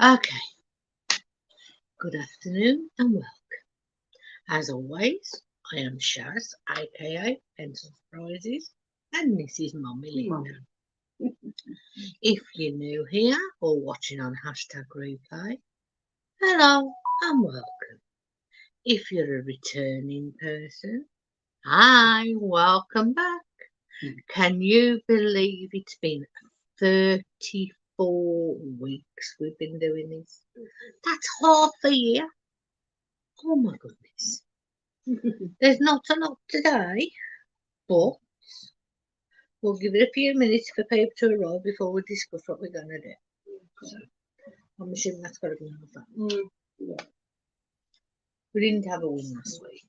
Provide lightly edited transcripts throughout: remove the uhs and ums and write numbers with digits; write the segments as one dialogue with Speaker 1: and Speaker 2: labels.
Speaker 1: Okay, good afternoon and welcome. As always, I am Shaz, aka Pencil Surprises, and this is Mummy Linda. If you're new here or watching on hashtag replay, hello and welcome. If you're a returning person, hi, welcome back. Can you believe it's been 34 weeks we've been doing this? That's half a year. Oh my goodness. There's not a lot today, but we'll give it a few minutes for people to arrive before we discuss what we're going to do. So, I'm assuming that's got to be on the phone.
Speaker 2: Yeah.
Speaker 1: We didn't have a win last week.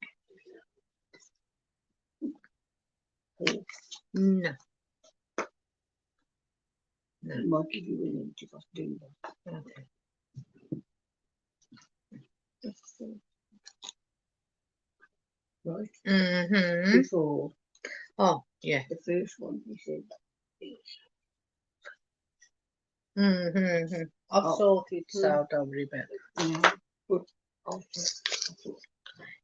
Speaker 1: No. No.
Speaker 2: Might give you an inch if I do that.
Speaker 1: Okay.
Speaker 2: Right?
Speaker 1: Mm-hmm.
Speaker 2: Before
Speaker 1: Oh, yeah.
Speaker 2: the first one, he said,
Speaker 1: Mm-hmm. I've sorted, so don't worry about it.
Speaker 2: but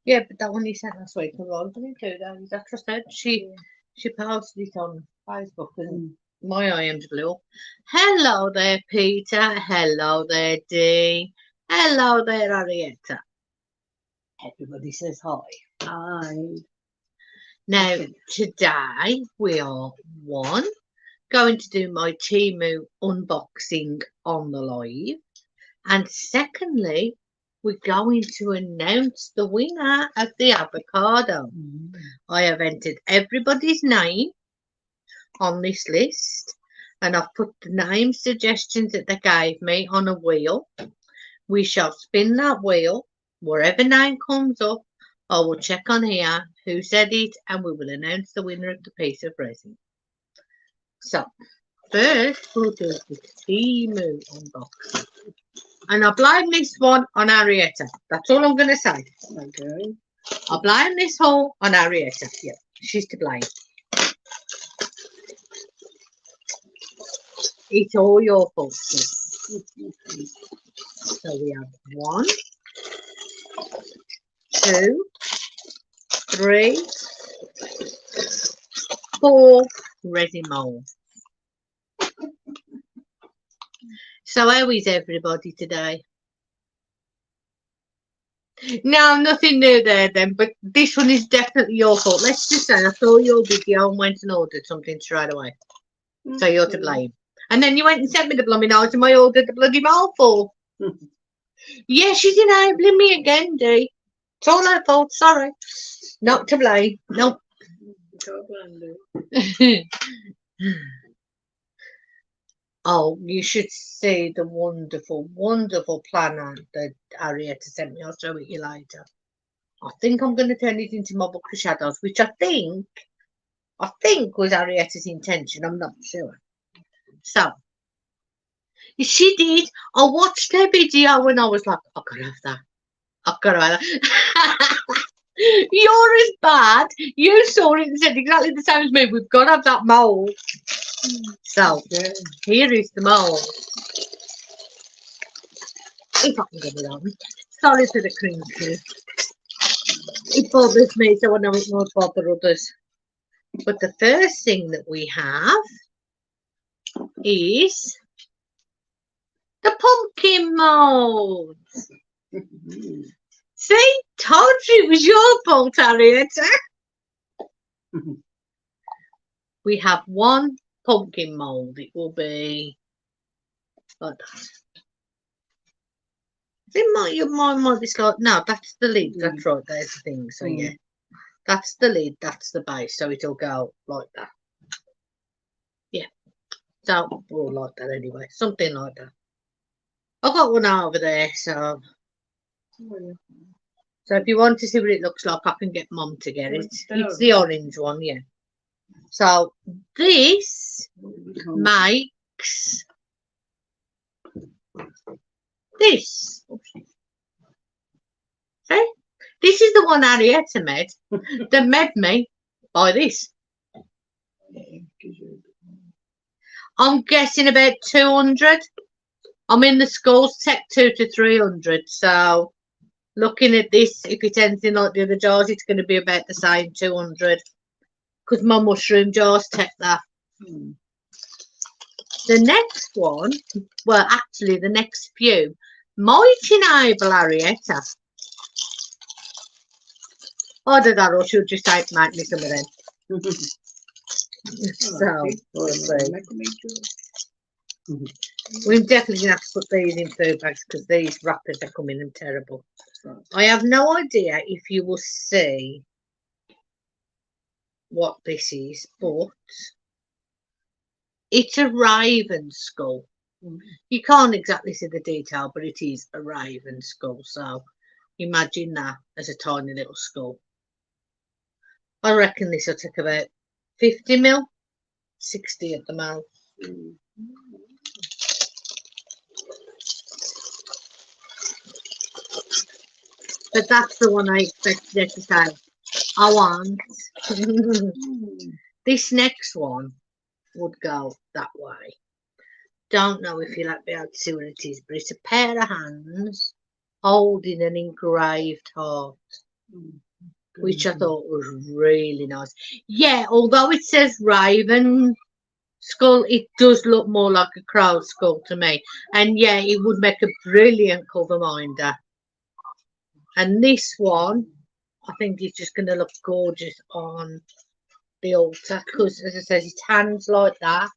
Speaker 1: Yeah, but that one you sent last week, Ron didn't do that. Is that said? She posted it on Facebook and my IM's blew up. Hello there, Peter. Hello there, Dee. Hello there, Arietta. Everybody says hi.
Speaker 2: I
Speaker 1: Now, today we are going to do my Temu unboxing on the live, and secondly, we're going to announce the winner of the avocado. I have entered everybody's name on this list, and I've put the name suggestions that they gave me on a wheel. We shall spin that wheel. Wherever name comes up, I will check on here who said it, and we will announce the winner of the piece of resin. So, first we'll do the Temu unboxing. And I blame this one on Arietta. That's all I'm going to say.
Speaker 2: okay.
Speaker 1: I blame this haul on Arietta. Yeah, she's to blame. It's all your fault. So we have 1, 2, 3, 4 resin molds. So how is everybody today? No, nothing new there then, but this one is definitely your fault. Let's just say I saw your video and went and ordered something straight away. So you're to blame. And then you went and sent me the blooming item I ordered the bloody mold for. Yeah, she's enabling me again, Dee. It's all her fault, sorry. Not to blame. Nope. Oh, you should see the wonderful, wonderful planner that Arietta sent me. I'll show it you later. I think I'm going to turn it into my book of shadows, which I think was Arietta's intention. I'm not sure. So, she did. I watched her video and I was like, I've got to have that. I've got to have that. You're as bad. You saw it and said exactly the same as me. We've got to have that mould. So, here is the mould. If I can get it on. Sorry for the crinkle. It bothers me, so I know it won't bother others. But the first thing that we have is the pumpkin mould. See? Told you it was your fault, Arietta. We have 1 pumpkin mould. It will be like that. Mine might be slightly. No, that's the lid. That's right. There's the thing. So yeah, that's the lid. That's the base. So it'll go like that. Yeah. So we'll like that anyway. Something like that. I've got one over there. So if you want to see what it looks like, I can get Mum to get it. It's the orange one. Yeah. So this makes this. See? This is the one Arietta made. They made me buy this. I'm guessing about 200. I mean, the skulls take 200 to 300, so looking at this, if it's anything like the other jars, it's going to be about the same, 200, because my mushroom jars take that. The next one, well, actually, the next few might enable Arietta. Either that or she'll just make me some of them. So, we'll see. We're definitely going to have to put these in food bags because these wrappers are coming in terrible. I have no idea if you will see what this is, but it's a raven skull. You can't exactly see the detail, but it is a raven skull. So imagine that as a tiny little skull. I reckon this will take about 50 mil, 60 at the mouth. But that's the one I expected to say. I want. This next one would go that way. Don't know if you'll be able to see what it is, but it's a pair of hands holding an engraved heart, which I thought was really nice. Yeah, although it says raven skull, it does look more like a crow skull to me. And yeah, it would make a brilliant cover minder. And this one, I think it's just going to look gorgeous on the altar because, as I said, it's hands like that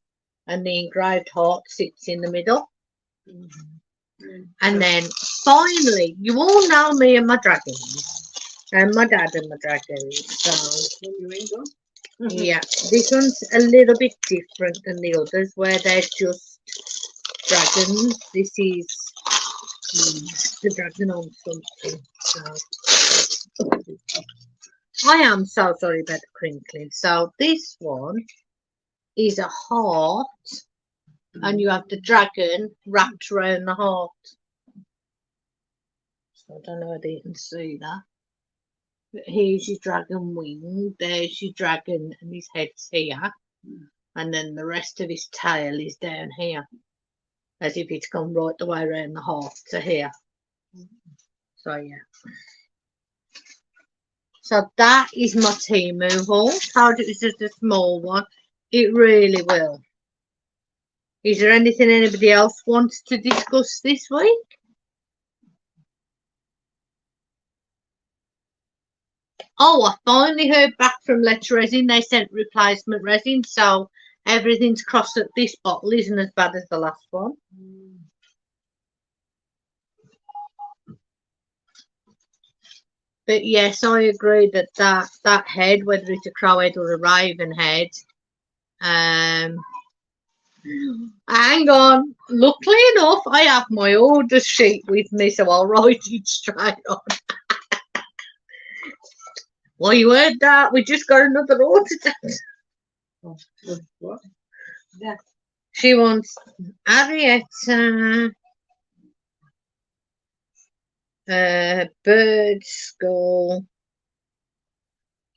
Speaker 1: and the engraved heart sits in the middle. And then finally, you all know me and my dragons and my dad and my dragons. So yeah, this one's a little bit different than the others where they're just dragons. This is the dragon on something. So I am so sorry about the crinkling. So this one is a heart and you have the dragon wrapped around the heart. So I don't know whether you can see that. But here's your dragon wing, there's your dragon and his head's here. And then the rest of his tail is down here. As if it's gone right the way around the heart to here. So yeah. So that is my Temu haul. Told you it was just a small one. It really will. Is there anything anybody else wants to discuss this week? Oh, I finally heard back from Let's Resin. They sent replacement resin, so everything's crossed that this bottle isn't as bad as the last one. But yes, I agree that that head, whether it's a crow head or a raven head, hang on. Luckily enough, I have my order sheet with me, so I'll write it straight on. Well, you heard that. We just got another order.
Speaker 2: What?
Speaker 1: Yeah. She wants Arietta, bird skull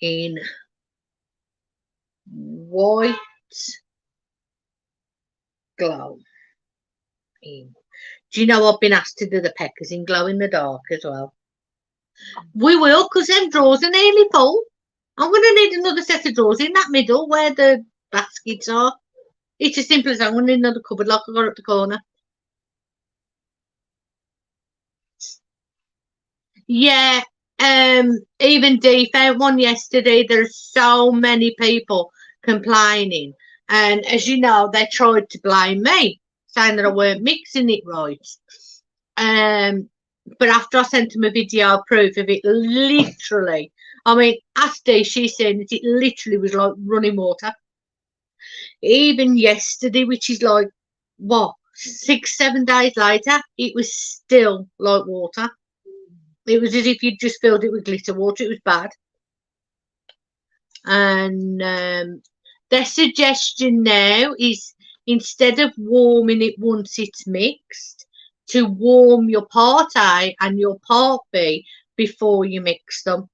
Speaker 1: in white glow. Do you know I've been asked to do the peckers in glow in the dark as well? We will, because them drawers are nearly full. I'm going to need another set of drawers in that middle where the baskets are. It's as simple as I'm going to need another cupboard like I got at the corner. Yeah, even Dee found one yesterday. There's so many people complaining. And as you know, they tried to blame me, saying that I weren't mixing it right. But after I sent them a video proof of it, literally, I mean, ask Dee, she said that it literally was like running water. Even yesterday, which is like, what, 6-7 days later, it was still like water. It was as if you'd just filled it with glitter water. It was bad. And their suggestion now is instead of warming it once it's mixed, to warm your part A and your part B before you mix them.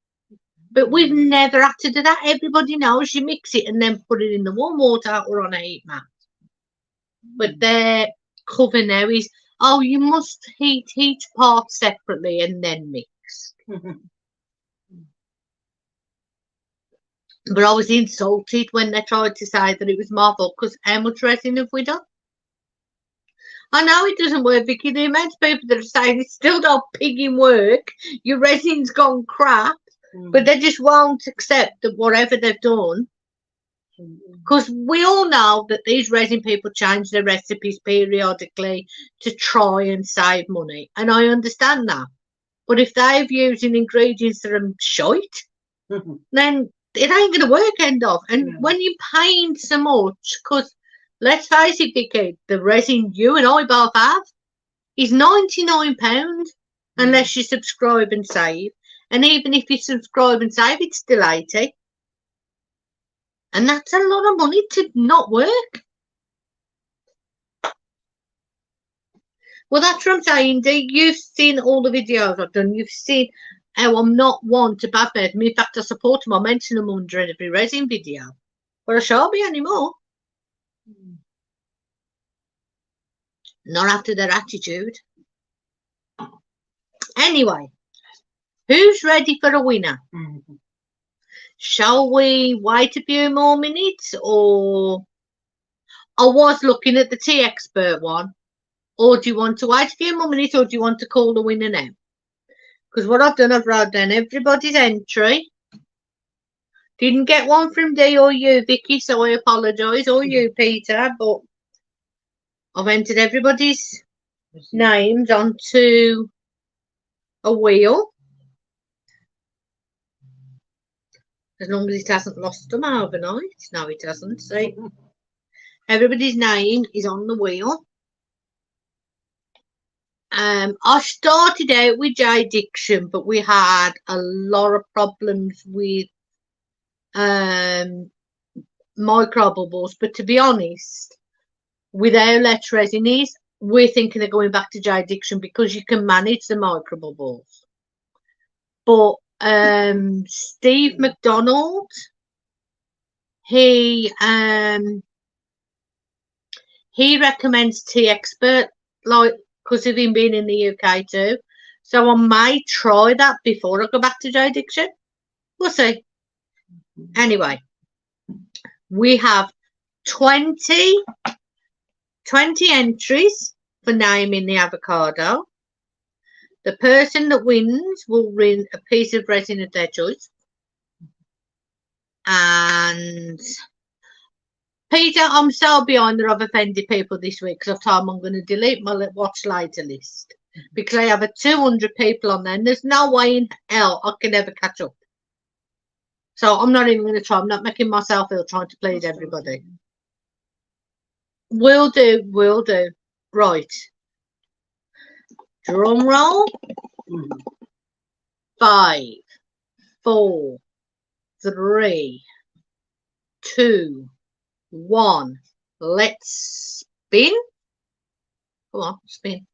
Speaker 1: But we've never had to do that. Everybody knows you mix it and then put it in the warm water or on a heat mat. But their cover now is oh, you must heat each part separately and then mix. But I was insulted when they tried to say that it was my fault, because how much resin have we done? I know it doesn't work, Vicky. The amount of people that are saying it still don't pigging work, your resin's gone crap, but they just won't accept that whatever they've done. Because we all know that these resin people change their recipes periodically to try and save money, and I understand that. But if they're using ingredients that are shite, then it ain't going to work end off. And when you're paying so much, because let's face it, Vicky, the resin you and I both have is £99 unless you subscribe and save. And even if you subscribe and save, it's still 80. And that's a lot of money to not work. Well, that's what I'm saying, Dee. You've seen all the videos I've done. You've seen how I'm not one to badmouth me. In fact, I support them. I mention them under every resin video. But I shan't be anymore. Not after their attitude. Anyway, who's ready for a winner? Shall we wait a few more minutes, or I was looking at the tea expert one, or do you want to wait a few more minutes, or do you want to call the winner now? Because what I've done, I've wrote down everybody's entry. Didn't get one from Dee or you, Vicky, so I apologise, or you, Peter, but I've entered everybody's names onto a wheel. As long as it hasn't lost them overnight. No, it hasn't. See, everybody's name is on the wheel. I started out with J Diction, but we had a lot of problems with microbubbles. But to be honest, with our Let's Resinies, we're thinking of going back to J Diction because you can manage the microbubbles. But Steve McDonald, he recommends Tea Expert, like, because of him being in the UK too. So I may try that before I go back to J Diction. We'll see. Anyway, we have 20 entries for naming the avocado. The person that wins will win a piece of resin of their choice. And Peter, I'm so behind that I've offended people this week because I've told them I'm going to delete my watch later list because I have a 200 people on there and there's no way in hell I can ever catch up. So I'm not even going to try. I'm not making myself ill trying to please everybody. Will do. Right. Drum roll. 5, 4, 3, 2, 1. Let's spin. Come on, spin.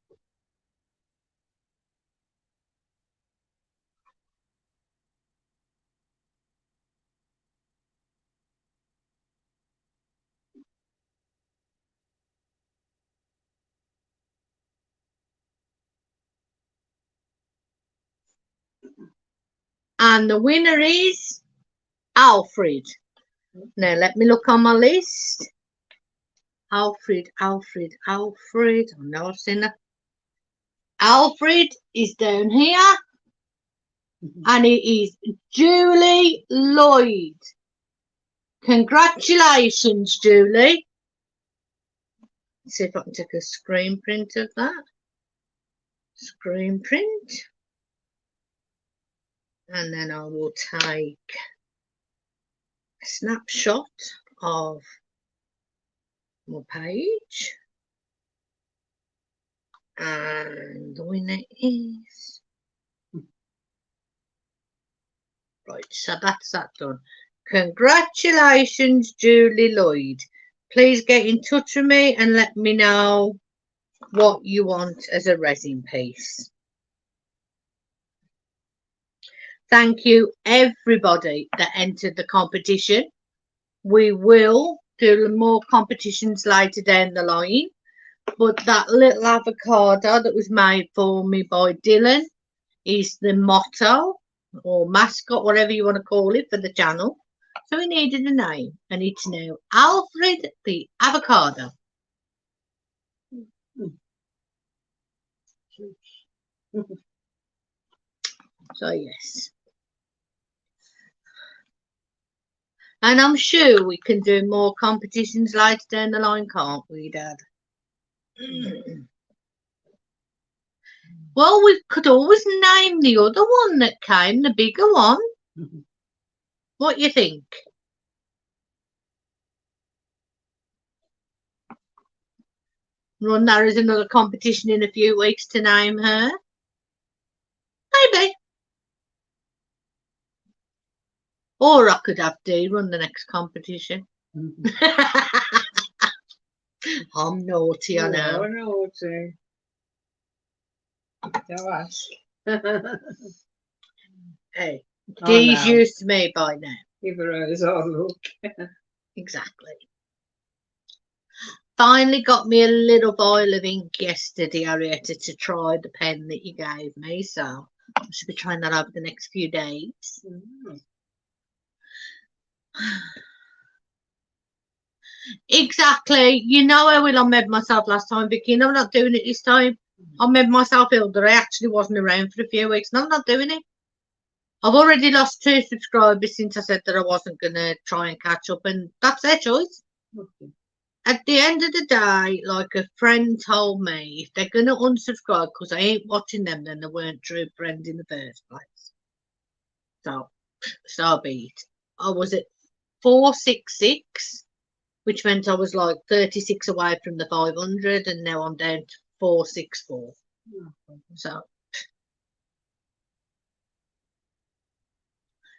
Speaker 1: And the winner is Alfred. Now let me look on my list. Alfred. I know I've seen that. Alfred is down here. And it is Julie Lloyd. Congratulations, Julie. Let's see if I can take a screen print of that. Screen print. And then I will take a snapshot of my page. And the winner is... Right, so that's that done. Congratulations, Julie Lloyd. Please get in touch with me and let me know what you want as a resin piece. Thank you, everybody that entered the competition. We will do more competitions later down the line. But that little avocado that was made for me by Dylan is the motto or mascot, whatever you want to call it, for the channel. So we needed a name, and it's now Alfred the Avocado. So yes. And I'm sure we can do more competitions later down the line, can't we, Dad? Well, we could always name the other one that came, the bigger one. What you think? Run there is another competition in a few weeks to name her. Maybe. Or I could have Dee run the next competition. I'm naughty, I know.
Speaker 2: You're naughty. Don't ask.
Speaker 1: Hey,
Speaker 2: Oh,
Speaker 1: Dee's
Speaker 2: no.
Speaker 1: used to me by now.
Speaker 2: Give her a look.
Speaker 1: Exactly. Finally got me a little vial of ink yesterday, Arietta, to try the pen that you gave me. So I should be trying that over the next few days. Exactly. You know how well I made myself last time, Vicky, and I'm not doing it this time. I made myself ill that I actually wasn't around for a few weeks, and I'm not doing it. I've already lost 2 subscribers since I said that I wasn't going to try and catch up, and that's their choice.
Speaker 2: Okay.
Speaker 1: At the end of the day, like a friend told me, if they're going to unsubscribe because I ain't watching them, then they weren't true friends in the first place. So be it. I was at 466, which meant I was like 36 away from the 500, and now I'm down to 464. So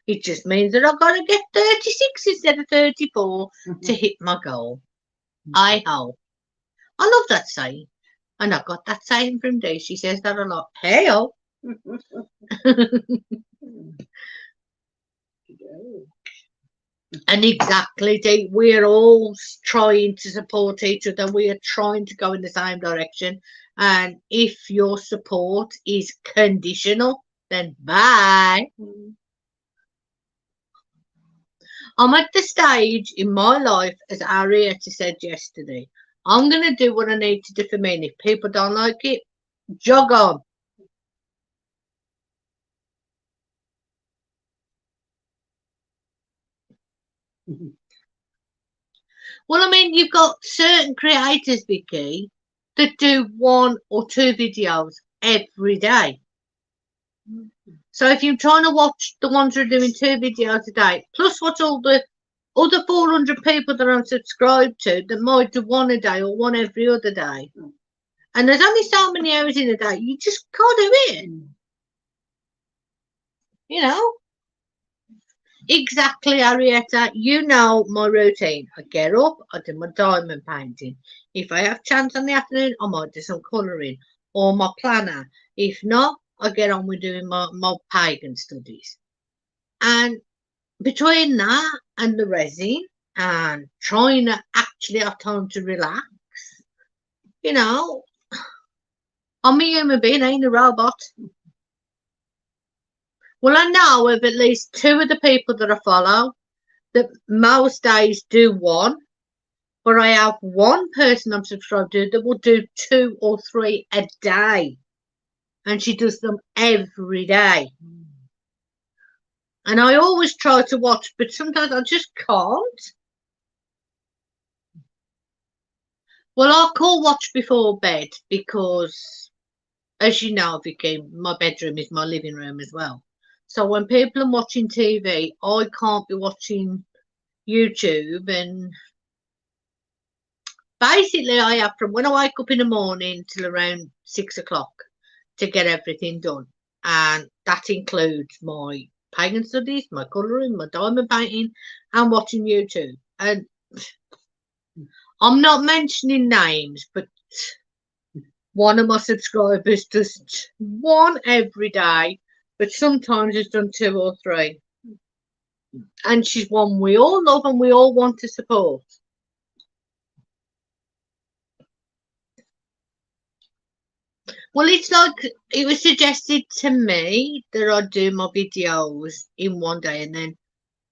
Speaker 1: it just means that I've got to get 36 instead of 34 to hit my goal. I hope. I love that saying. And I got that saying from Dee. She says that a lot. Hey-o. And exactly, Dee, we're all trying to support each other. We are trying to go in the same direction. And if your support is conditional, then bye. I'm at the stage in my life, as Arietta said yesterday, I'm going to do what I need to do for me. And if people don't like it, jog on. Well, I mean, you've got certain creators, Vicky, that do 1 or 2 videos every day. So if you're trying to watch the ones who are doing 2 videos a day, plus watch all the other 400 people that I'm subscribed to that might do 1 a day or 1 every other day, and there's only so many hours in a day, you just can't do it. You know? Exactly, Arietta. You know my routine. I get up, I do my diamond painting. If I have chance in the afternoon, I might do some colouring or my planner. If not, I get on with doing my pagan studies. And between that and the resin and trying to actually have time to relax, you know, I'm a human being, I ain't a robot. Well, I know of at least 2 of the people that I follow that most days do 1, but I have 1 person I'm subscribed to that will do 2 or 3 a day, and she does them every day. And I always try to watch, but sometimes I just can't. Well, I call watch before bed because, as you know, Vicky, my bedroom is my living room as well. So when people are watching TV, I can't be watching YouTube. And basically, I have from when I wake up in the morning till around 6 o'clock to get everything done. And that includes my pagan studies, my colouring, my diamond painting, and watching YouTube. And I'm not mentioning names, but one of my subscribers does 1 every day, but sometimes has done 2 or 3. And she's one we all love and we all want to support. Well, it's like it was suggested to me that I'd do my videos in one day and then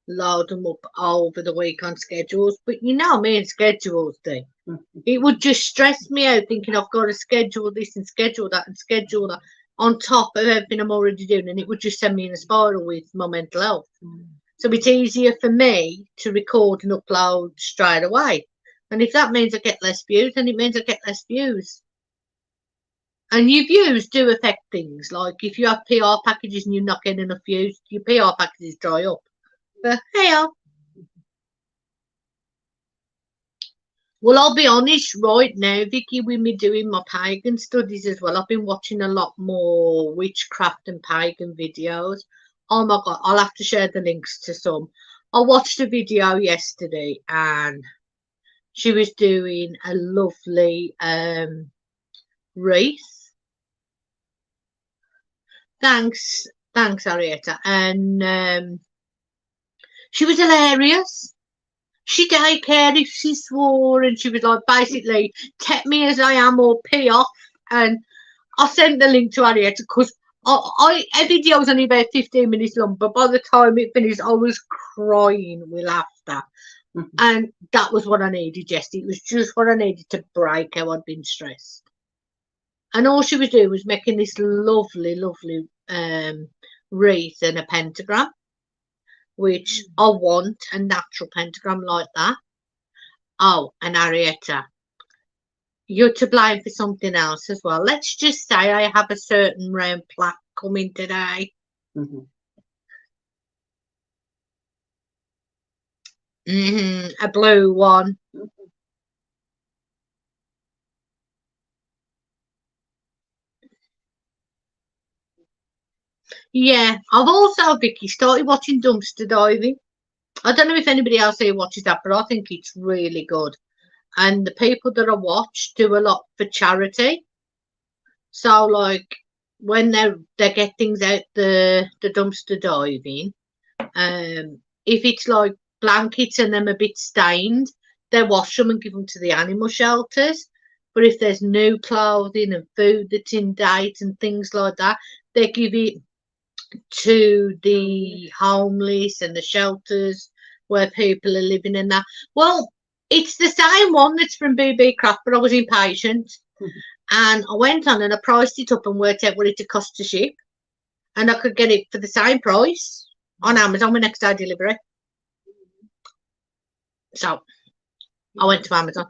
Speaker 1: load them up over the week on schedules. But you know me and schedules, do. It would just stress me out thinking I've got to schedule this and schedule that and schedule that on top of everything I'm already doing, and it would just send me in a spiral with my mental health. So it's easier for me to record and upload straight away. And if that means I get less views, then it means I get less views. And your views do affect things. Like if you have PR packages and you're not getting enough views, your PR packages dry up. But hey, well, I'll be honest right now, Vicky, with me doing my pagan studies as well, I've been watching a lot more witchcraft and pagan videos. Oh my God, I'll have to share the links to some. I watched a video yesterday and she was doing a lovely wreath. Thanks, Arietta. And she was hilarious. She didn't care if she swore, and she was like, basically, take me as I am or pee off. And I sent the link to Arietta because her video was only about 15 minutes long, but by the time it finished, I was crying with laughter. And that was what I needed, Jessie. It was just what I needed to break how I'd been stressed. And all she was doing was making this lovely, lovely wreath and a pentagram, which I want a natural pentagram like that. Oh, and Arietta, you're to blame for something else as well. Let's just say I have a certain round plaque coming today. A blue one. Yeah, I've also, Vicky, started watching dumpster diving. I don't know if anybody else here watches that, but I think it's really good. And the people that I watch do a lot for charity. So, like, when they get things out the dumpster diving, if it's like blankets and them a bit stained, they wash them and give them to the animal shelters. But if there's new clothing and food that's in date and things like that, they give it to the homeless and the shelters where people are living in that. Well, it's the same one that's from BB Craft, but I was impatient. And I went on and I priced it up and worked out what it would cost to ship. And I could get it for the same price on Amazon with next day delivery. So I went to Amazon.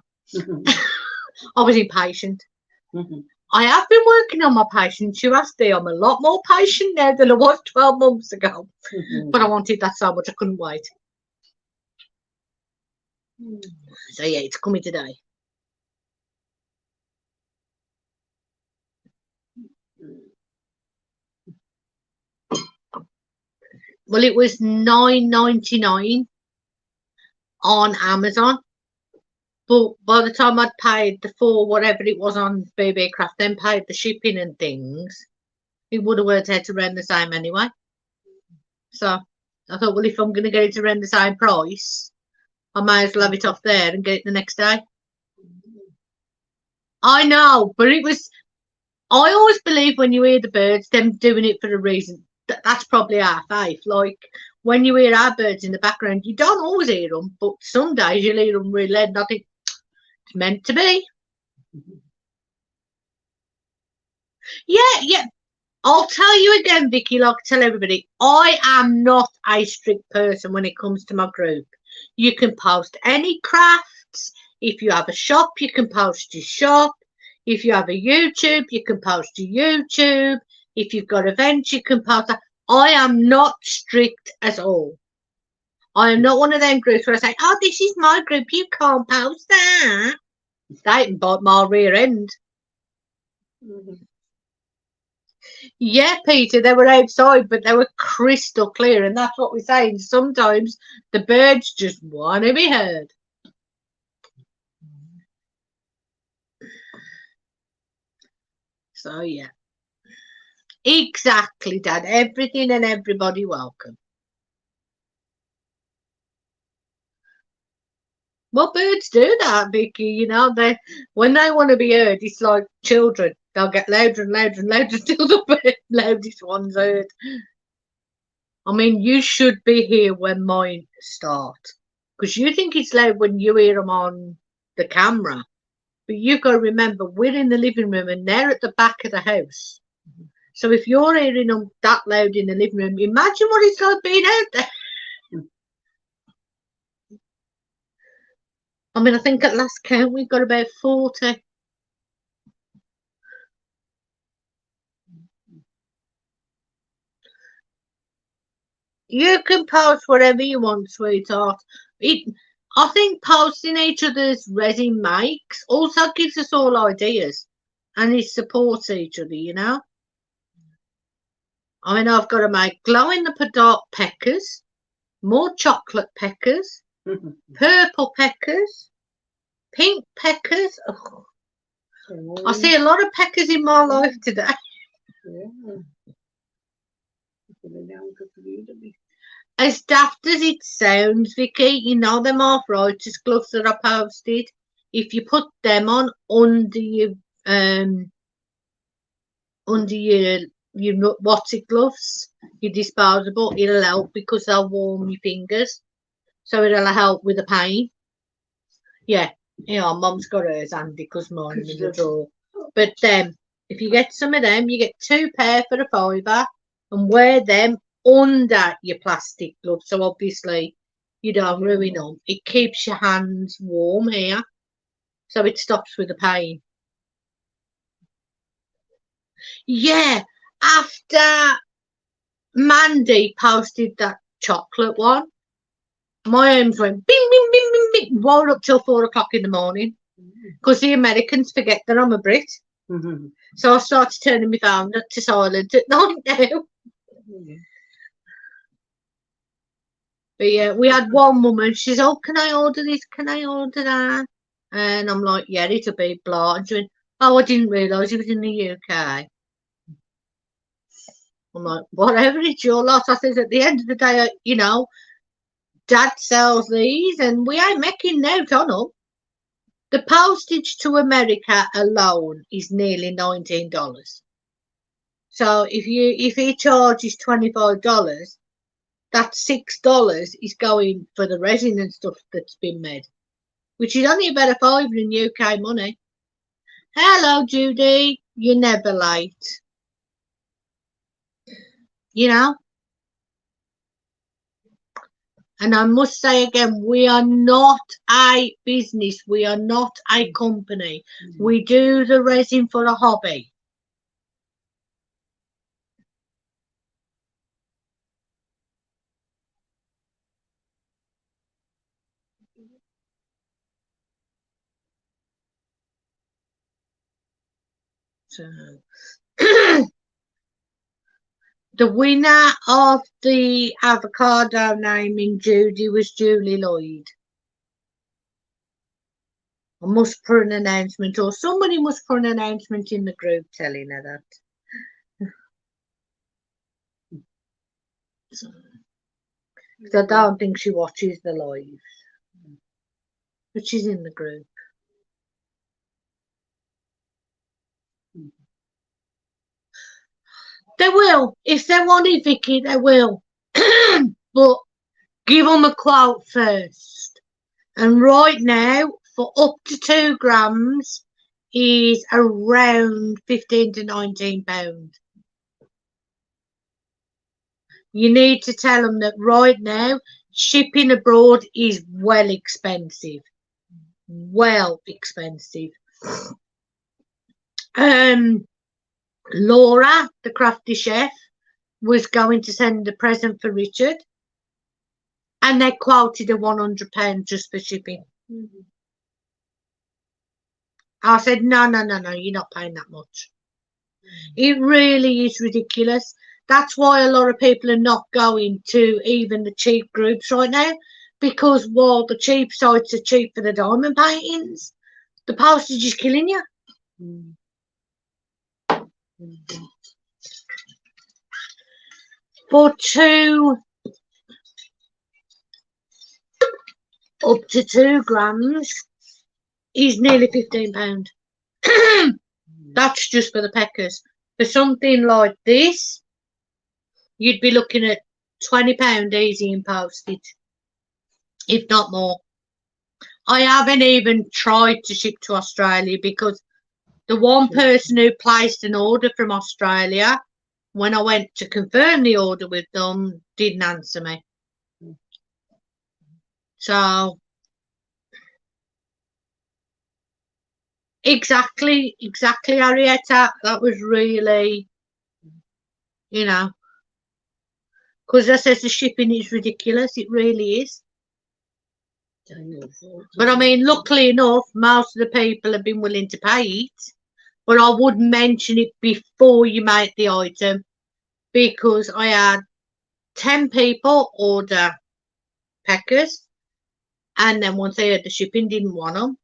Speaker 1: I was impatient. I have been working on my patience. You asked me, I'm a lot more patient now than I was 12 months ago. But I wanted that so much I couldn't wait. So yeah, it's coming today. Well, it was $9.99 on Amazon. But by the time I'd paid the full whatever it was on BB Craft, then paid the shipping and things, it would have worked out around the same anyway. So I thought, well, if I'm going to get it around the same price, I might as well have it off there and get it the next day. I know, but it was. I always believe when you hear the birds, them doing it for a reason. That's probably our faith. Like when you hear our birds in the background, you don't always hear them, but some days you'll hear them really loud. And I think it's meant to be. Yeah. I'll tell you again, Vicky, like tell everybody, I am not a strict person when it comes to my group. You can post any crafts. If you have a shop, you can post your shop. If you have a YouTube, you can post your YouTube. If you've got events, you can post that. I am not strict at all. I am not one of them groups where I say, oh, this is my group, you can't post that. They can bite my rear end. Yeah, Peter, they were outside, but they were crystal clear, and that's what we're saying. Sometimes the birds just want to be heard. So, yeah. Exactly, Dad. Everything and everybody welcome. Well, birds do that, Vicky. You know, when they want to be heard, it's like children. They'll get louder and louder and louder until the loudest one's heard. I mean, you should be here when mine start, because you think it's loud when you hear them on the camera. But you've got to remember, we're in the living room and they're at the back of the house. So if you're hearing them that loud in the living room, imagine what it's like being out there. I mean, I think at last count we've got about 40. You can post whatever you want, sweetheart. I think posting each other's resin makes also gives us all ideas, and it supports each other, you know. I mean, I've got to make glow-in-the-dark peckers, more chocolate peckers, purple peckers, pink peckers. Oh, I see a lot of peckers in my life today.
Speaker 2: Yeah.
Speaker 1: As daft as it sounds, Vicky, you know them arthritis gloves that I posted. If you put them on under your what's it gloves, your disposable, it'll help because they'll warm your fingers, so it'll help with the pain. Yeah, Mum's got hers handy because mine's in the drawer. But if you get some of them, you get 2 pair for a £5, and wear them under your plastic gloves, so obviously you don't ruin them. It keeps your hands warm here, so it stops with the pain. Yeah, after Mandy posted that chocolate one, my arms went bing, bing, bing, bing, bing, right up till 4 o'clock in the morning, because the Americans forget that I'm a Brit. So I started turning my phone to silent at night now. But yeah, we had one woman, she's, oh, can I order this? Can I order that? And I'm like, yeah, it'll be blah. And she went, oh, I didn't realise it was in the UK. I'm like, whatever, it's your loss. I says, at the end of the day, Dad sells these and we ain't making note on them. The postage to America alone is nearly $19. So if he charges $25, that's $6 is going for the resin and stuff that's been made, which is only about a £5 in UK money. Hello, Judy. You're never late. You know? And I must say again, we are not a business. We are not a company. We do the resin for a hobby. So, the winner of the avocado naming Judy was Julie Lloyd. I must put an announcement, or somebody must put an announcement in the group telling her that. Because I don't think she watches the live, but she's in the group. They will. If they want it, Vicky, they will. But give them a quote first. And right now, for up to 2 grams, is around £15 to £19. You need to tell them that right now, shipping abroad is well expensive. Well expensive. Laura, the crafty chef, was going to send a present for Richard, and they quoted her £100 just for shipping. I said, no, you're not paying that much. It really is ridiculous. That's why a lot of people are not going to even the cheap groups right now, because while the cheap sites are cheap for the diamond paintings, the postage is killing you. For 2 up to 2 grams is nearly £15. That's just for the peckers. For something like this, you'd be looking at £20 easy in postage, if not more. I haven't even tried to ship to Australia because the one person who placed an order from Australia, when I went to confirm the order with them, didn't answer me. So, exactly, Arietta. That was really, because I says the shipping is ridiculous. It really is. But I mean, luckily enough, most of the people have been willing to pay it. But I would mention it before you make the item, because I had 10 people order peckers, and then once they heard the shipping, didn't want them.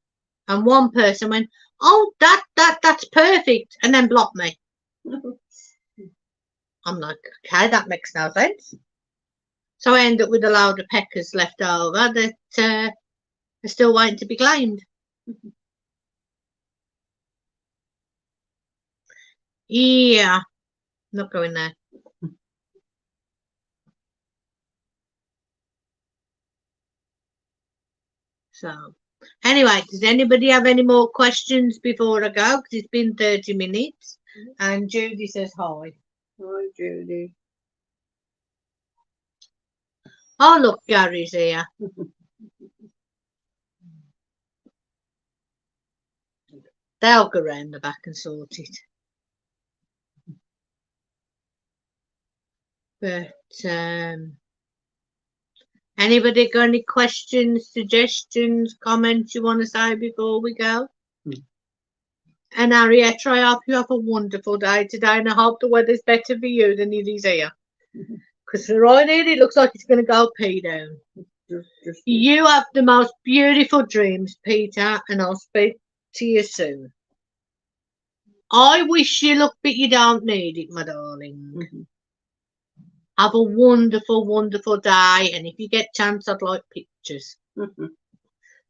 Speaker 1: And one person went, "Oh, that's perfect," and then blocked me. I'm like, okay, that makes no sense. So I end up with a load of peckers left over that are still waiting to be claimed. Yeah, not going there. So, anyway, does anybody have any more questions before I go? Because it's been 30 minutes. And Judy says hi.
Speaker 2: Hi, Judy.
Speaker 1: Oh, look, Gary's here. They'll go round the back and sort it. But, anybody got any questions, suggestions, comments you want to say before we go? And Arietta, I hope you have a wonderful day today, and I hope the weather's better for you than it is here. Because right here, it looks like it's going to go pee down. You have the most beautiful dreams, Peter, and I'll speak to you soon. I wish you luck, but you don't need it, my darling. Have a wonderful, wonderful day, and if you get a chance, I'd like pictures.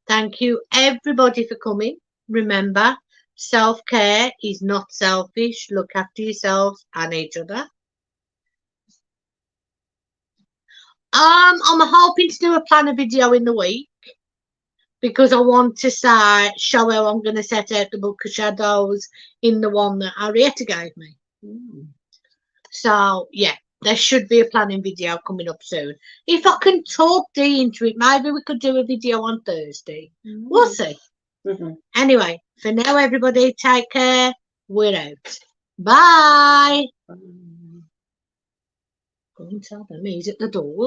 Speaker 1: Thank you, everybody, for coming. Remember, self-care is not selfish. Look after yourselves and each other. I'm hoping to do a planner video in the week, because I want to show how I'm going to set out the book of shadows in the one that Arietta gave me. So, yeah, there should be a planning video coming up soon. If I can talk Dee into it, maybe we could do a video on Thursday. We'll see. Anyway, for now, everybody, take care. We're out. Bye. Go and tell them he's at the door.